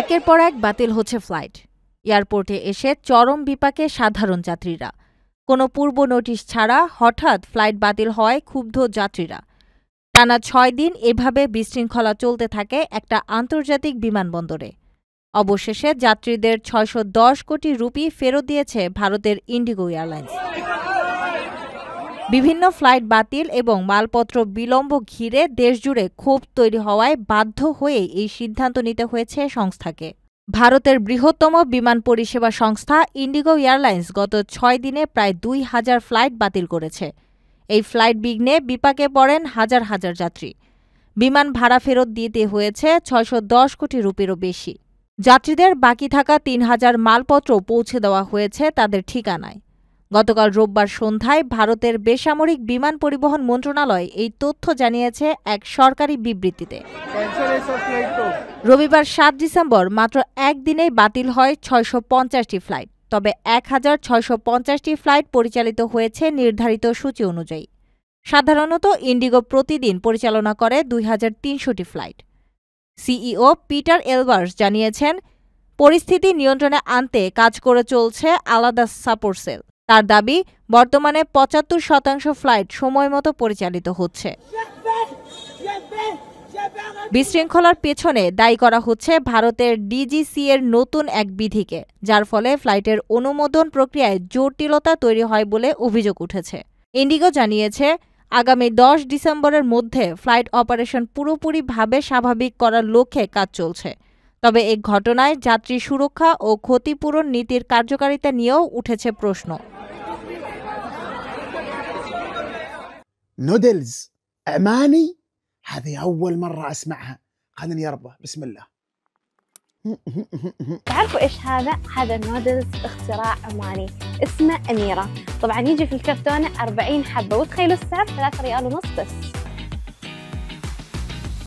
একের পর এক বাতিল হচ্ছে ফ্লাইট। এয়ারপোর্টে এসে চরম বিপাকে সাধারণ যাত্রীরা। কোনো পূর্ব নোটিশ ছাড়া হঠাৎ ফ্লাইট বাতিল হওয়ায় ক্ষুব্ধ যাত্রীরা। টানা ৬ দিন এভাবে বিশৃঙ্খলা চলতে থাকে একটা আন্তর্জাতিক বিমানবন্দরে। অবশেষে যাত্রীদের ৬১০ কোটি রুপি ফেরত দিয়েছে ভারতের ইন্ডিগো এয়ারলাইন্স। বিভিন্ন ফ্লাইট বাতিল এবং মালপত্র বিলম্ব ঘিরে দেশজুড়ে ক্ষোভ তৈরি হওয়ায় বাধ্য হয়ে এই সিদ্ধান্ত নিতে হয়েছে সংস্থাকে। ভারতের বৃহত্তম বিমান পরিষেবা সংস্থা ইন্ডিগো এয়ারলাইন্স গত ৬ দিনে প্রায় ২,০০০ ফ্লাইট বাতিল করেছে। এই ফ্লাইট বিঘ্নে বিপাকে পড়েন হাজার হাজার যাত্রী। বিমান ভাড়া ফেরত দিতে হয়েছে ৬১০ কোটি রুপিরও বেশি। যাত্রীদের বাকি থাকা ৩,০০০ মালপত্র পৌঁছে দেওয়া হয়েছে তাদের ঠিকানায়। গতকাল রোববার সন্ধ্যায় ভারতের বেসামরিক বিমান পরিবহন মন্ত্রণালয় এই তথ্য জানিয়েছে এক সরকারি বিবৃতিতে। রবিবার ৭ ডিসেম্বর মাত্র একদিনেই বাতিল হয় ৬৫০টি ফ্লাইট। তবে ১,৬৫০টি ফ্লাইট পরিচালিত হয়েছে নির্ধারিত সূচি অনুযায়ী। সাধারণত ইন্ডিগো প্রতিদিন পরিচালনা করে ২,৩০০টি ফ্লাইট। সিইও পিটার এলবার্স জানিয়েছেন, পরিস্থিতি নিয়ন্ত্রণে আনতে কাজ করে চলছে আলাদা সাপোর্ট সেল। তার দাবি, বর্তমানে ৭৫% ফ্লাইট সময়মতো পরিচালিত হচ্ছে। বিশৃঙ্খলার পেছনে দায়ী করা হচ্ছে ভারতের ডিজিসি এর নতুন এক বিধিকে, যার ফলে ফ্লাইটের অনুমোদন প্রক্রিয়ায় জটিলতা তৈরি হয় বলে অভিযোগ উঠেছে। ইন্ডিগো জানিয়েছে, আগামী ১০ ডিসেম্বরের মধ্যে ফ্লাইট অপারেশন পুরোপুরিভাবে স্বাভাবিক করার লক্ষ্যে কাজ চলছে। তবে এই ঘটনায় যাত্রী সুরক্ষা ও ক্ষতিপূরণ নীতির কার্যকারিতা নিয়েও উঠেছে প্রশ্ন। نودلز عماني هذه أول مرة أسمعها. خليني يربى بسم الله. تعرفوا إيش هذا؟ هذا النودلز اختراع عماني اسمه أميرة. طبعا يجي في الكرتونة 40 حبة، وتخيلوا السعر 3 ريال ونص بس.